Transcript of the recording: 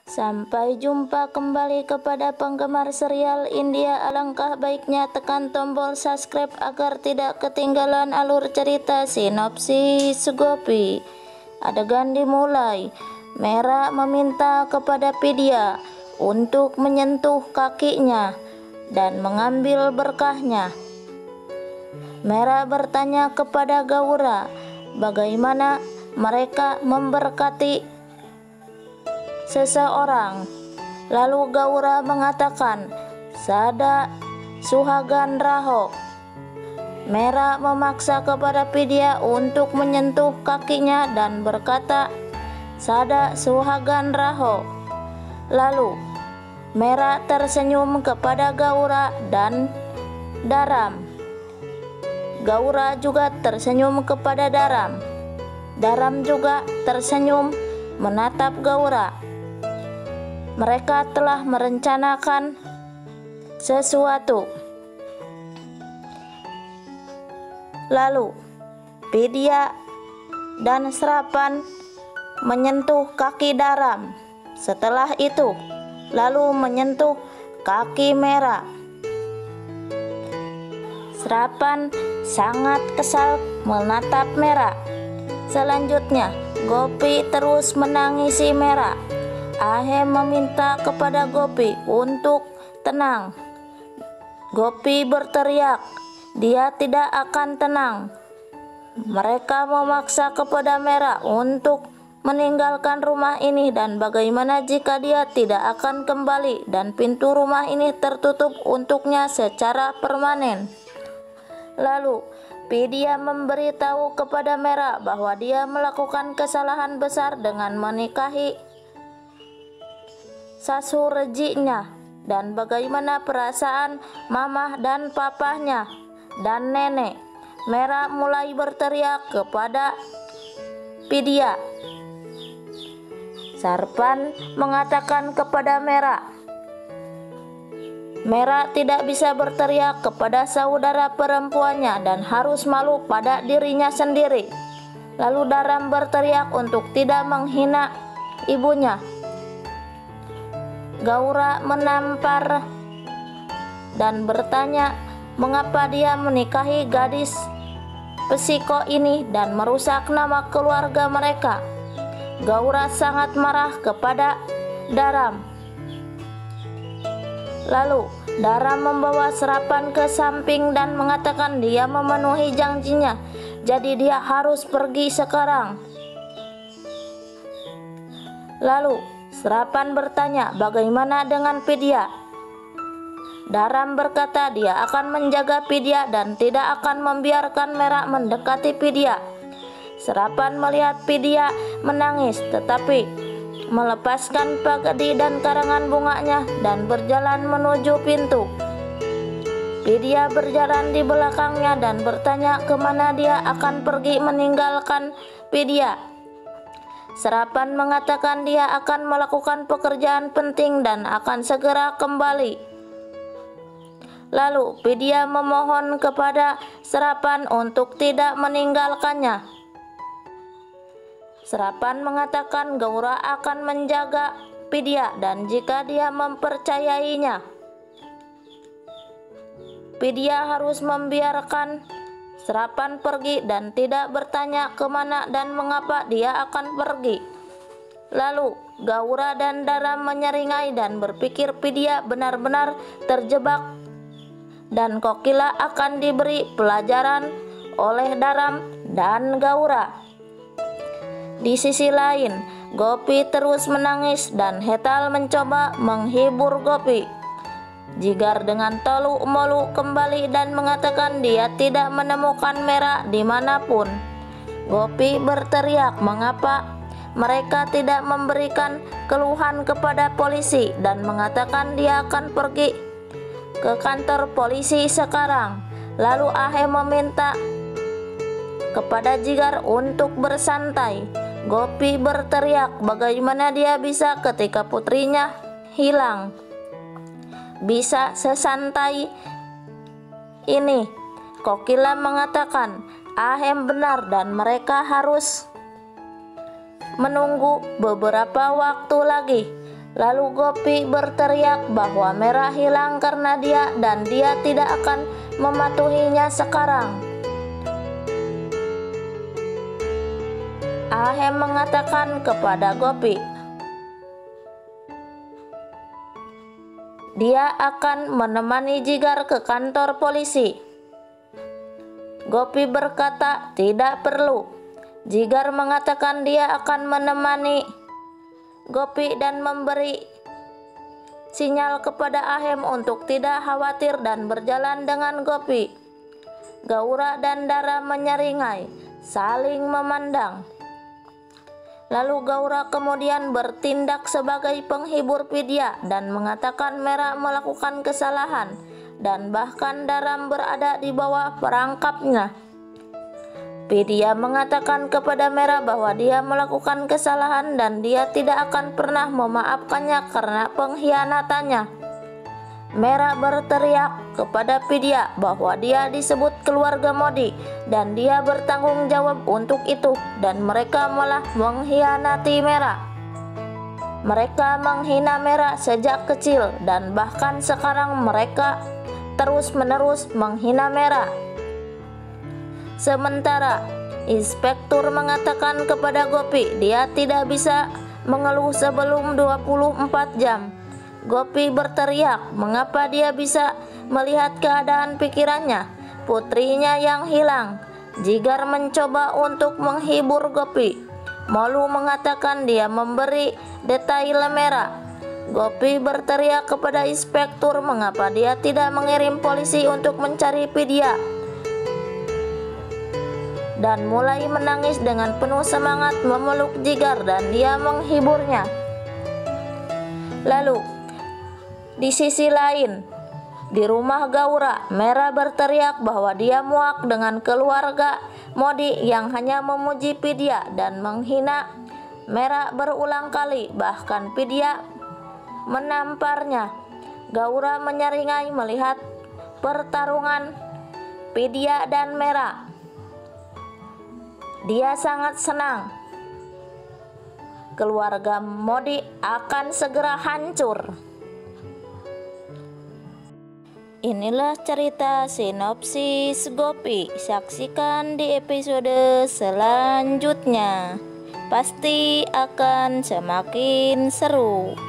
Sampai jumpa kembali kepada penggemar serial India. Alangkah baiknya tekan tombol subscribe agar tidak ketinggalan alur cerita. Sinopsis Gopi. Adegan dimulai. Mera meminta kepada Vidya untuk menyentuh kakinya dan mengambil berkahnya. Mera bertanya kepada Gaura bagaimana mereka memberkati seseorang. Lalu Gaura mengatakan, Sada Suhagan Raho. Mera memaksa kepada Vidya untuk menyentuh kakinya dan berkata, Sada Suhagan Raho. Lalu Mera tersenyum kepada Gaura dan Daram. Gaura juga tersenyum kepada Daram. Daram juga tersenyum menatap Gaura. Mereka telah merencanakan sesuatu. Lalu Vidya dan Serapan menyentuh kaki Daram. Setelah itu lalu menyentuh kaki Mera. Serapan sangat kesal menatap Mera. Selanjutnya Gopi terus menangisi Mera. Ahem meminta kepada Gopi untuk tenang. Gopi berteriak, dia tidak akan tenang. Mereka memaksa kepada Mera untuk meninggalkan rumah ini dan bagaimana jika dia tidak akan kembali dan pintu rumah ini tertutup untuknya secara permanen. Lalu Vidya memberitahu kepada Mera bahwa dia melakukan kesalahan besar dengan menikahi Sasurjinya dan bagaimana perasaan mamah dan papahnya dan nenek. Mera mulai berteriak kepada Vidya. Sarpan mengatakan kepada Mera tidak bisa berteriak kepada saudara perempuannya dan harus malu pada dirinya sendiri. Lalu Daram berteriak untuk tidak menghina ibunya. Gaura menampar dan bertanya mengapa dia menikahi gadis psiko ini dan merusak nama keluarga mereka. Gaura sangat marah kepada Daram. Lalu Daram membawa Serapan ke samping dan mengatakan dia memenuhi janjinya, jadi dia harus pergi sekarang. Lalu Serapan bertanya bagaimana dengan Vidya. Daram berkata dia akan menjaga Vidya dan tidak akan membiarkan Mera mendekati Vidya. Serapan melihat Vidya menangis tetapi melepaskan pagadi dan karangan bunganya dan berjalan menuju pintu. Vidya berjalan di belakangnya dan bertanya kemana dia akan pergi meninggalkan Vidya. Serapan mengatakan dia akan melakukan pekerjaan penting dan akan segera kembali. Lalu Vidya memohon kepada Serapan untuk tidak meninggalkannya. Serapan mengatakan Gaura akan menjaga Vidya dan jika dia mempercayainya, Vidya harus membiarkan Serapan pergi dan tidak bertanya kemana dan mengapa dia akan pergi. Lalu Gaura dan Daram menyeringai dan berpikir Vidya benar-benar terjebak dan Kokila akan diberi pelajaran oleh Daram dan Gaura. Di sisi lain, Gopi terus menangis dan Hetal mencoba menghibur Gopi. Jigar dengan tolu-molu kembali dan mengatakan dia tidak menemukan Mera dimanapun. Gopi berteriak mengapa mereka tidak memberikan keluhan kepada polisi dan mengatakan dia akan pergi ke kantor polisi sekarang. Lalu Ahem meminta kepada Jigar untuk bersantai. Gopi berteriak bagaimana dia bisa ketika putrinya hilang, bisa sesantai ini. Kokila mengatakan Ahem benar dan mereka harus menunggu beberapa waktu lagi. Lalu Gopi berteriak bahwa Mera hilang karena dia dan dia tidak akan mematuhinya sekarang. Ahem mengatakan kepada Gopi, dia akan menemani Jigar ke kantor polisi. Gopi berkata tidak perlu. Jigar mengatakan dia akan menemani Gopi dan memberi sinyal kepada Ahem untuk tidak khawatir dan berjalan dengan Gopi. Gaura dan Dara menyeringai, saling memandang. Lalu Gaura kemudian bertindak sebagai penghibur Vidya dan mengatakan Mera melakukan kesalahan dan bahkan Daram berada di bawah perangkapnya. Vidya mengatakan kepada Mera bahwa dia melakukan kesalahan dan dia tidak akan pernah memaafkannya karena pengkhianatannya. Mera berteriak kepada Vidya bahwa dia disebut keluarga Modi dan dia bertanggung jawab untuk itu, dan mereka malah mengkhianati Mera. Mereka menghina Mera sejak kecil dan bahkan sekarang mereka terus-menerus menghina Mera. Sementara inspektur mengatakan kepada Gopi dia tidak bisa mengeluh sebelum 24 jam. Gopi berteriak mengapa dia bisa melihat keadaan pikirannya, putrinya yang hilang. Jigar mencoba untuk menghibur Gopi. Molu mengatakan dia memberi detail Mera. Gopi berteriak kepada inspektur mengapa dia tidak mengirim polisi untuk mencari Vidya, dan mulai menangis dengan penuh semangat memeluk Jigar dan dia menghiburnya. Lalu di sisi lain, di rumah Gaura, Mera berteriak bahwa dia muak dengan keluarga Modi yang hanya memuji Vidya dan menghina Mera berulang kali, bahkan Vidya menamparnya. Gaura menyeringai melihat pertarungan Vidya dan Mera. Dia sangat senang. Keluarga Modi akan segera hancur. Inilah cerita sinopsis Gopi. Saksikan di episode selanjutnya. Pasti akan semakin seru.